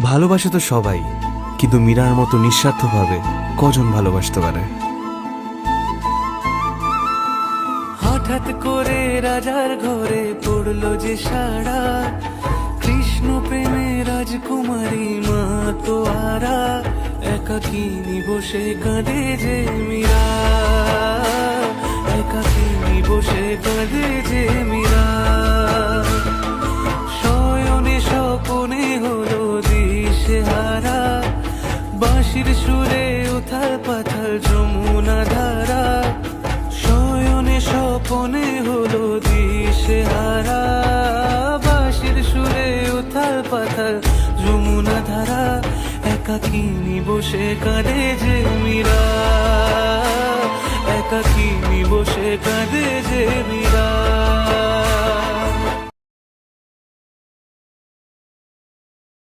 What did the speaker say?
ভালোবাসে তো সবাই, কিন্তু মীরার মতো নিঃস্বার্থভাবে কজন ভালোবাসতে পারে? হঠাৎ করে রাজার ঘরে পড়লো যে সাড়া, কৃষ্ণ প্রেমে রাজকুমারী মা তো আরা, একাকিনী বসে কাঁদে যে মীরা, একাকিনী বসে কাঁদে যে মীরা। শয়নে স্বপনে হলো দিশেহারা, বাঁশির সুরে উথাল পাথাল যমুনা ধারা। শয়নে স্বপনে হলো দিশেহারা, বাঁশির সুরে উথাল পাথাল যমুনা ধারা, একাকিনী বসে কাঁদে যে মীরা, একাকিনী বসে কাঁদে যে মীরা।